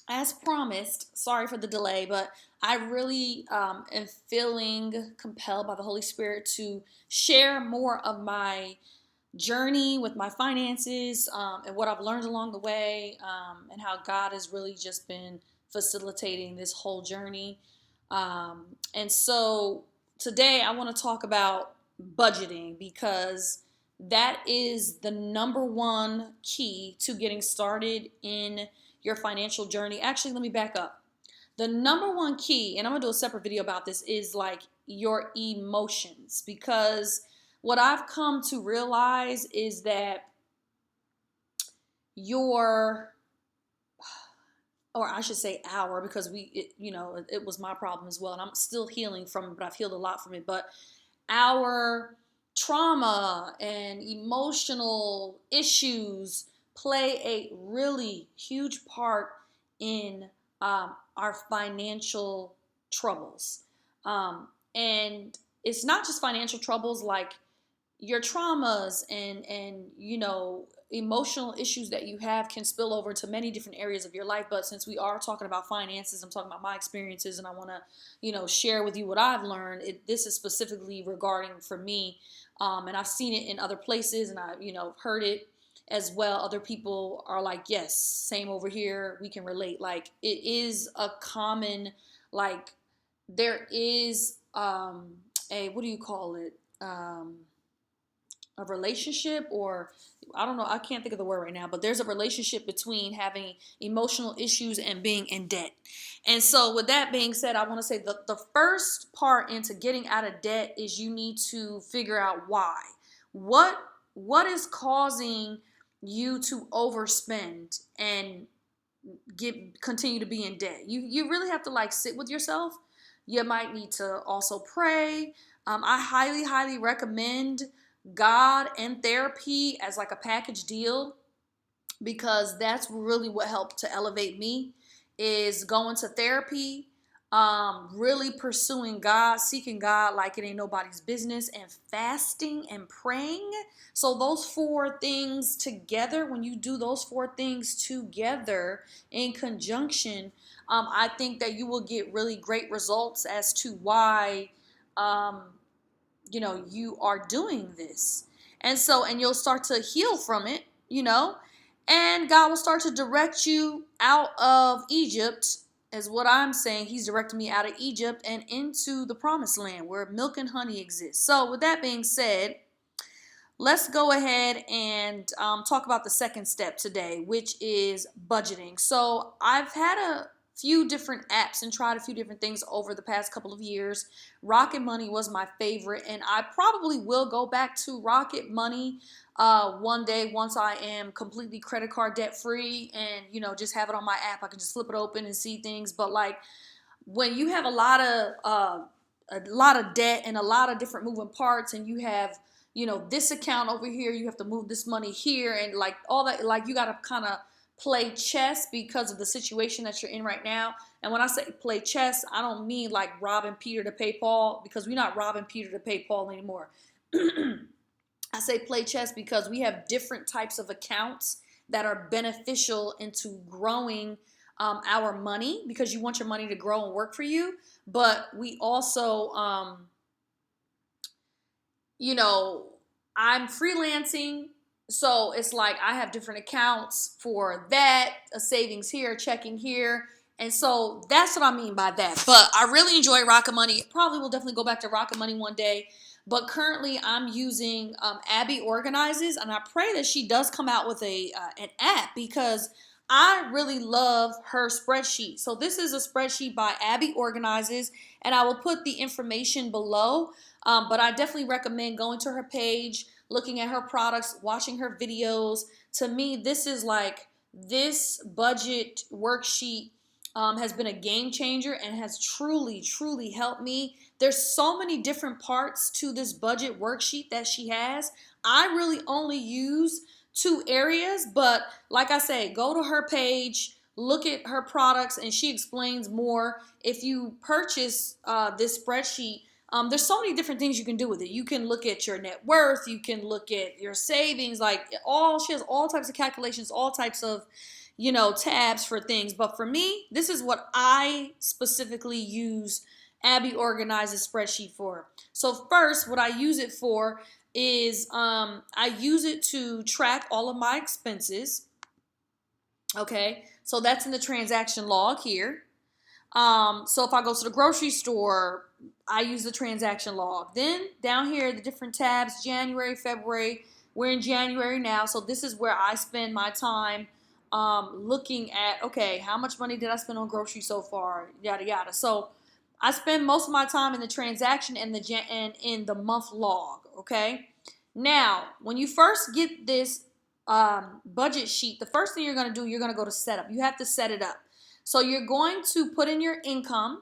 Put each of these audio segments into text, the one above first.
as promised, sorry for the delay, but I really am feeling compelled by the Holy Spirit to share more of my journey with my finances and what I've learned along the way, and how God has really just been facilitating this whole journey. And so today I want to talk about budgeting because that is the number one key to getting started in your financial journey. Actually, let me back up. The number one key, and I'm gonna do a separate video about this, is like your emotions. Because what I've come to realize is that your, or I should say our, because it was my problem as well, and I'm still healing from it, but I've healed a lot from it. But our trauma and emotional issues play a really huge part in our financial troubles. And it's not just financial troubles, like your traumas and emotional issues that you have can spill over to many different areas of your life. But since we are talking about finances, I'm talking about my experiences, and I want to share with you what I've learned. This is specifically regarding for me, and I've seen it in other places, and I've heard it as well. Other people are like, yes, same over here, we can relate. Like, it is a common, like, there is a, what do you call it, a relationship, or I don't know, I can't think of the word right now, but there's a relationship between having emotional issues and being in debt. And so with that being said, I want to say the first part into getting out of debt is you need to figure out why. What is causing you to overspend and continue to be in debt? You really have to like sit with yourself. You might need to also pray. I highly recommend God and therapy as like a package deal, because that's really what helped to elevate me, is going to therapy, really pursuing God, seeking God like it ain't nobody's business, and fasting and praying. So those four things together, when you do those four things together in conjunction, I think that you will get really great results as to why um, you are doing this. And you'll start to heal from it, and God will start to direct you out of Egypt, is what I'm saying. He's directing me out of Egypt and into the promised land where milk and honey exist. So with that being said, let's go ahead and talk about the second step today, which is budgeting. So I've had a few different apps and tried a few different things over the past couple of years. Rocket Money was my favorite, and I probably will go back to Rocket Money one day once I am completely credit card debt free, and just have it on my app. I can just flip it open and see things. But like, when you have a lot of debt and a lot of different moving parts, and you have this account over here, you have to move this money here, and like all that, like you got to kind of play chess because of the situation that you're in right now. And when I say play chess, I don't mean like robbing Peter to pay Paul, because we're not robbing Peter to pay Paul anymore. I say play chess because we have different types of accounts that are beneficial into growing our money, because you want your money to grow and work for you. But we also, I'm freelancing. So it's like I have different accounts for that, a savings here, checking here. And so that's what I mean by that. But I really enjoy Rocket Money. Probably will definitely go back to Rocket Money one day. But currently I'm using Abby Organizes, and I pray that she does come out with an app, because I really love her spreadsheet. So this is a spreadsheet by Abby Organizes, and I will put the information below. But I definitely recommend going to her page, looking at her products, watching her videos. To me, this budget worksheet has been a game changer and has truly helped me. There's so many different parts to this budget worksheet that she has. I really only use two areas, but like I say, go to her page, look at her products, and she explains more. If you purchase this spreadsheet, there's so many different things you can do with it. You can look at your net worth. You can look at your savings. She has all types of calculations, all types of, tabs for things. But for me, this is what I specifically use Abby Organizes Spreadsheet for. So first, what I use it for is I use it to track all of my expenses. Okay, so that's in the transaction log here. So if I go to the grocery store, I use the transaction log. Then down here, the different tabs, January, February. We're in January now, so this is where I spend my time looking at, okay, how much money did I spend on groceries so far, yada yada. So I spend most of my time in the transaction and in the month log. Okay. Now, when you first get this budget sheet, the first thing you're going to do, you're going to go to setup. You have to set it up. So you're going to put in your income.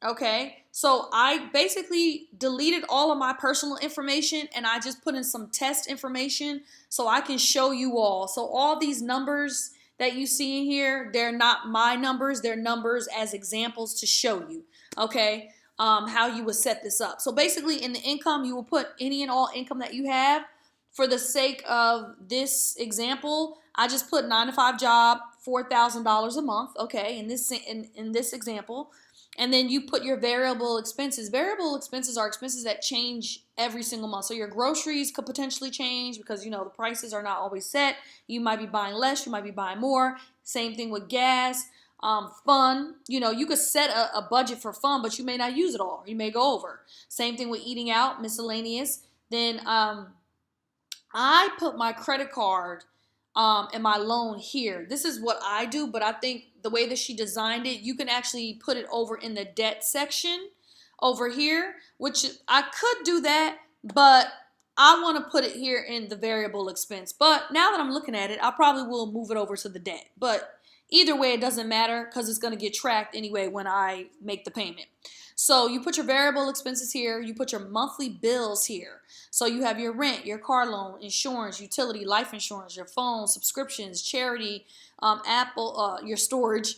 Okay, so I basically deleted all of my personal information and I just put in some test information so I can show you all. So all these numbers that you see in here, they're not my numbers, they're numbers as examples to show you, okay, how you would set this up. So basically in the income, you will put any and all income that you have. For the sake of this example, I just put 9-to-5 job, $4,000 a month, okay, in this example. And then you put your variable expenses. Variable expenses are expenses that change every single month. So your groceries could potentially change because, the prices are not always set. You might be buying less. You might be buying more. Same thing with gas. Fun. You could set a budget for fun, but you may not use it all. You may go over. Same thing with eating out, miscellaneous. Then I put my credit card and my loan here. This is what I do, but I think the way that she designed it, you can actually put it over in the debt section over here, which I could do that, but I want to put it here in the variable expense. But now that I'm looking at it, I probably will move it over to the debt. But either way, it doesn't matter because it's going to get tracked anyway when I make the payment. So you put your variable expenses here. You put your monthly bills here. So you have your rent, your car loan, insurance, utility, life insurance, your phone, subscriptions, charity, Apple, your storage,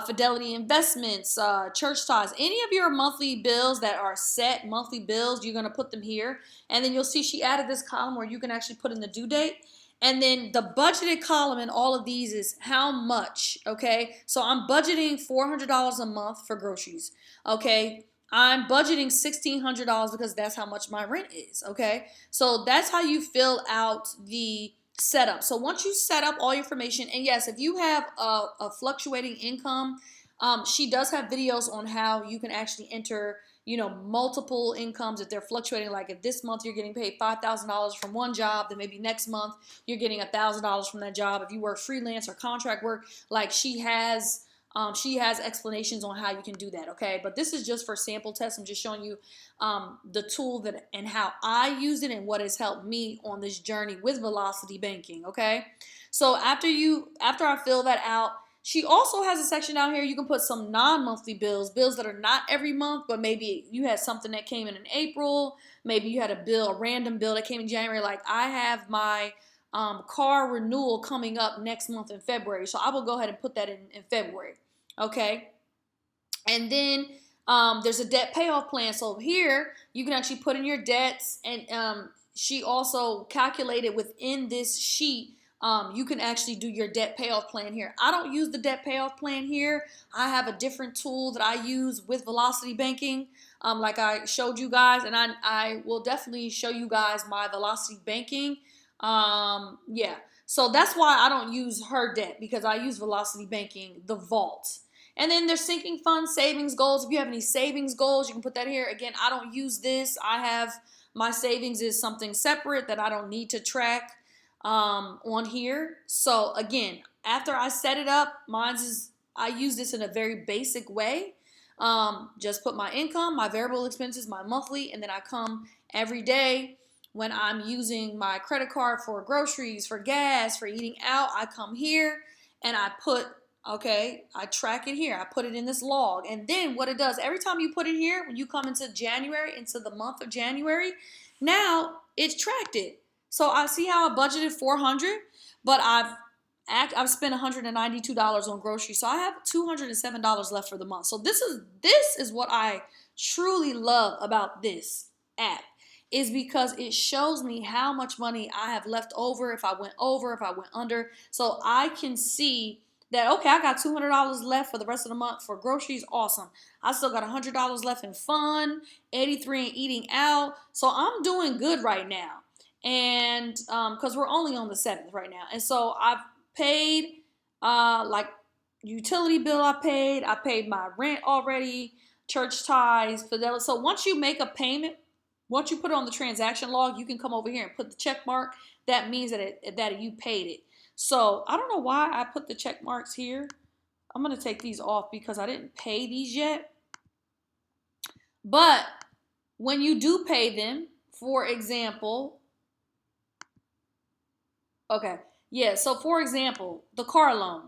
Fidelity investments, church ties, any of your monthly bills that are set monthly bills, you're going to put them here. And then you'll see she added this column where you can actually put in the due date. And then the budgeted column in all of these is how much, okay? So I'm budgeting $400 a month for groceries, okay? I'm budgeting $1,600 because that's how much my rent is, okay? So that's how you fill out the setup. So once you set up all your information, and yes, if you have a fluctuating income, she does have videos on how you can actually enter multiple incomes if they're fluctuating. Like if this month you're getting paid $5,000 from one job, then maybe next month you're getting $1,000 from that job. If you work freelance or contract work, like she has explanations on how you can do that, okay? But this is just for sample tests. I'm just showing you the tool and how I use it and what has helped me on this journey with velocity banking, okay? So after I fill that out, she also has a section down here. You can put some non-monthly bills that are not every month, but maybe you had something that came in April. Maybe you had a random bill that came in January. Like I have my car renewal coming up next month in February. So I will go ahead and put that in February. Okay. And then there's a debt payoff plan. So here you can actually put in your debts, and she also calculated within this sheet. You can actually do your debt payoff plan here. I don't use the debt payoff plan here. I have a different tool that I use with Velocity Banking, like I showed you guys, and I will definitely show you guys my Velocity Banking. Yeah, so that's why I don't use her debt, because I use Velocity Banking, the vault. And then there's sinking funds, savings goals. If you have any savings goals, you can put that here. Again, I don't use this. My savings is something separate that I don't need to track on here. So again, after I set it up, I use this in a very basic way. Just put my income, my variable expenses, my monthly, and then I come every day when I'm using my credit card for groceries, for gas, for eating out. I come here and I track it here. I put it in this log. And then what it does, every time you put it here, when you come into the month of January, now it's tracked it. So I see how I budgeted $400, but I've spent $192 on groceries. So I have $207 left for the month. So this is what I truly love about this app, is because it shows me how much money I have left over, if I went under. So I can see that, okay, I got $200 left for the rest of the month for groceries. Awesome. I still got $100 left in fun, 83 in eating out. So I'm doing good right now. And because we're only on the 7th right now. And so I've paid like utility bill I paid my rent already, church ties, fidelity. So once you make a payment, once you put it on the transaction log, you can come over here and put the check mark. That means that you paid it. So I don't know why I put the check marks here. I'm going to take these off because I didn't pay these yet. But when you do pay them, for example, okay, yeah, so for example, the car loan.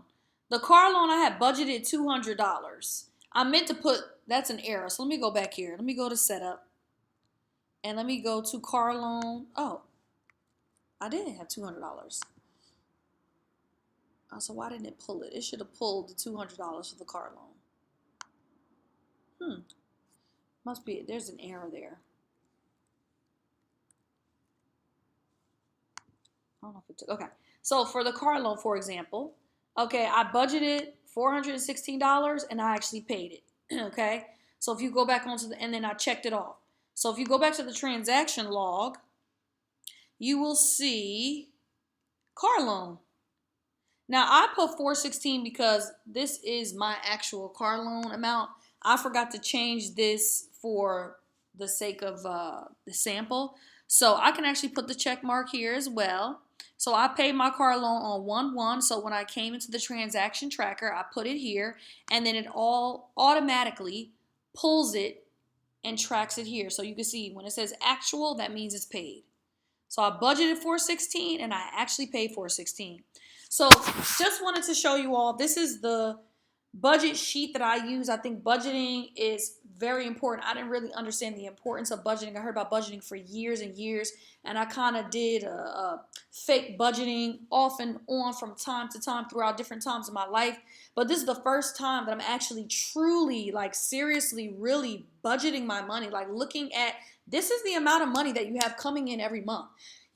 The car loan, I had budgeted $200. I meant to put, that's an error. So let me go back here. Let me go to setup. And let me go to car loan. Oh, I didn't have $200. So why didn't it pull it? It should have pulled the $200 for the car loan. Must be, there's an error there. I don't know if it took, okay. So for the car loan, for example, okay, I budgeted $416 and I actually paid it. Okay. So if you go back onto and then I checked it off. So if you go back to the transaction log, you will see car loan. Now I put 416 because this is my actual car loan amount. I forgot to change this for the sake of the sample. So I can actually put the check mark here as well. So I paid my car loan on 1/1. So when I came into the transaction tracker, I put it here and then it all automatically pulls it and tracks it here. So you can see when it says actual, that means it's paid. So I budgeted 416 and I actually paid 416. So just wanted to show you all, this is the budget sheet that I use. I think budgeting is very important. I didn't really understand the importance of budgeting. I heard about budgeting for years and years, and I kind of did a fake budgeting off and on from time to time throughout different times in my life. But this is the first time that I'm actually truly, like seriously, really budgeting my money, like looking at this is the amount of money that you have coming in every month.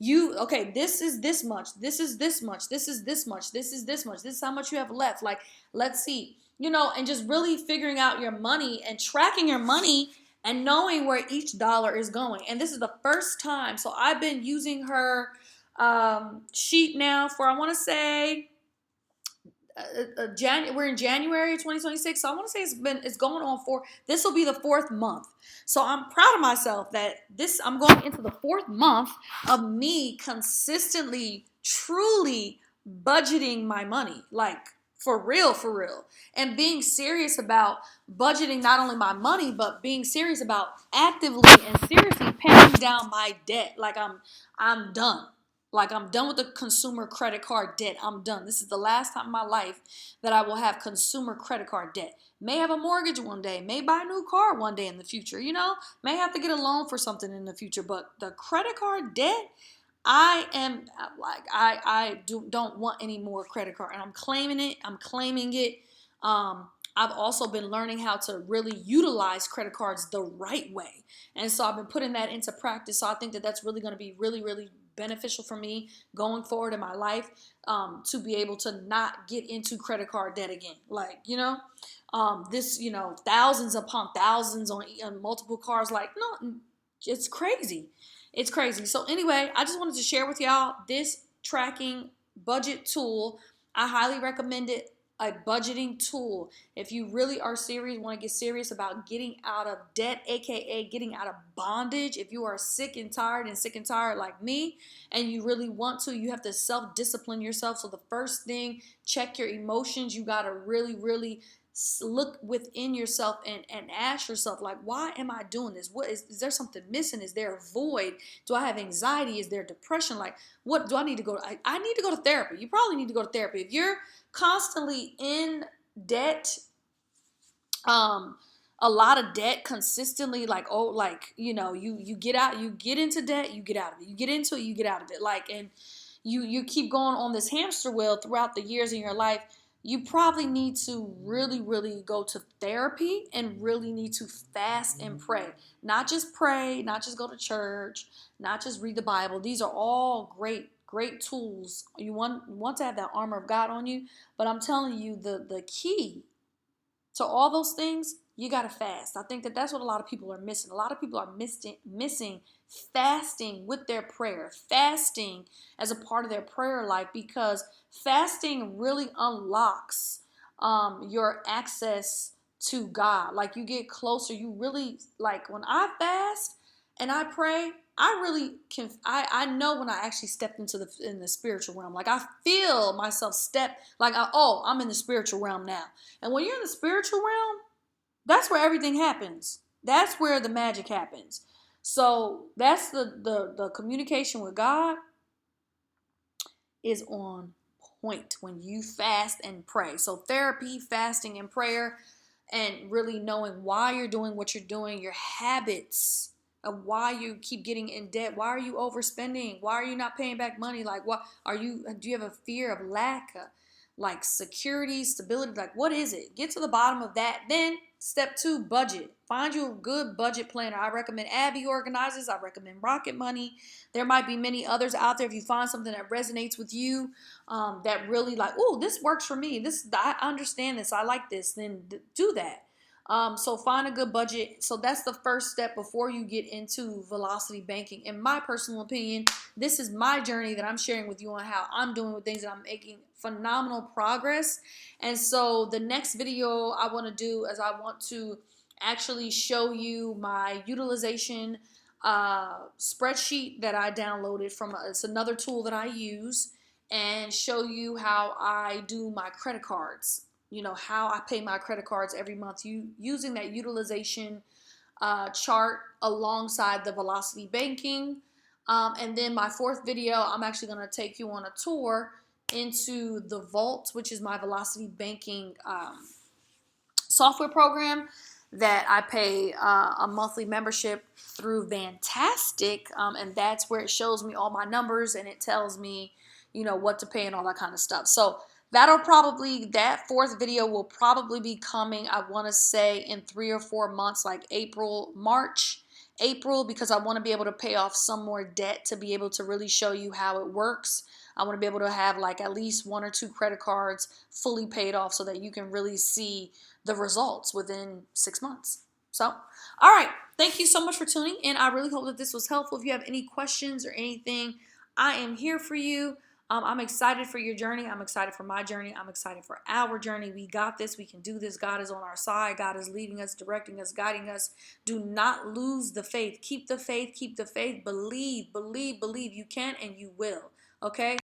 Okay, this is this much, this is this much, this is this much, this is this much, this is how much you have left. Like, let's see, and just really figuring out your money and tracking your money and knowing where each dollar is going. And this is the first time. So I've been using her sheet now for, I want to say, we're in January 2026, so I want to say it's going on for, this will be the 4th month. So I'm proud of myself that I'm going into the 4th month of me consistently, truly budgeting my money, like for real, and being serious about budgeting not only my money, but being serious about actively and seriously paying down my debt. Like I'm done. Like I'm done with the consumer credit card debt. I'm done. This is the last time in my life that I will have consumer credit card debt. May have a mortgage one day, may buy a new car one day in the future, may have to get a loan for something in the future. But the credit card debt, I am like, I don't want any more credit card, and I'm claiming it. I've also been learning how to really utilize credit cards the right way. And so I've been putting that into practice. So I think that that's really going to be really, really beneficial for me going forward in my life, to be able to not get into credit card debt again. Like, this, thousands upon thousands on multiple cars. Like, no, it's crazy. It's crazy. So anyway, I just wanted to share with y'all this tracking budget tool. I highly recommend it. A budgeting tool. If you really are serious, want to get serious about getting out of debt, aka getting out of bondage, if you are sick and tired like me, and you really want to, you have to self-discipline yourself. So the first thing, check your emotions. You got to really, really look within yourself and ask yourself, like, why am I doing this? What is there something missing? Is there a void? Do I have anxiety? Is there depression? Like, what do I need to go to? I need to go to therapy. You probably need to go to therapy. If you're constantly in debt, a lot of debt consistently, like, you get into debt, you get out of it. You get into it, you get out of it. Like, and you keep going on this hamster wheel throughout the years in your life. You probably need to really, really go to therapy and really need to fast and pray. Not just pray, not just go to church, not just read the Bible. These are all great great tools. You want to have that armor of God on you, but I'm telling you, the key to all those things, you got to fast. I think that that's what a lot of people are missing. A lot of people are missing fasting with their prayer, fasting as a part of their prayer life, because fasting really unlocks your access to God. Like, you get closer. You really, like, when I fast and I pray, I really can. I know when I actually stepped into the spiritual realm. Like, I feel myself step. Like, I'm in the spiritual realm now. And when you're in the spiritual realm, that's where everything happens. That's where the magic happens. So that's the communication with God is on point when you fast and pray. So therapy, fasting, and prayer, and really knowing why you're doing what you're doing, your habits of why you keep getting in debt. Why are you overspending? Why are you not paying back money? Like, what are you? Do you have a fear of lack? Like security, stability? Like, what is it? Get to the bottom of that. Then step 2, budget. Find you a good budget planner. I recommend Abby Organizes. I recommend Rocket Money. There might be many others out there. If you find something that resonates with you, that really like, oh, this works for me. I understand this. I like this. Then do that. So find a good budget. So that's the first step before you get into velocity banking. In my personal opinion, this is my journey that I'm sharing with you on how I'm doing with things, that I'm making phenomenal progress. And so the next video I want to do is I want to actually show you my utilization spreadsheet that I downloaded from it's another tool that I use, and show you how I do my credit cards. How I pay my credit cards every month, using that utilization chart alongside the velocity banking. And then my 4th video, I'm actually going to take you on a tour into the Vault, which is my velocity banking software program that I pay a monthly membership through Fantastic, and that's where it shows me all my numbers, and it tells me, what to pay and all that kind of stuff. So that 4th video will probably be coming, I want to say, in 3 or 4 months, like April, because I want to be able to pay off some more debt to be able to really show you how it works. I want to be able to have like at least 1 or 2 credit cards fully paid off so that you can really see the results within 6 months. So, all right. Thank you so much for tuning in. I really hope that this was helpful. If you have any questions or anything, I am here for you. I'm excited for your journey. I'm excited for my journey. I'm excited for our journey. We got this. We can do this. God is on our side. God is leading us, directing us, guiding us. Do not lose the faith. Keep the faith. Keep the faith. Believe, believe, believe. You can and you will. Okay?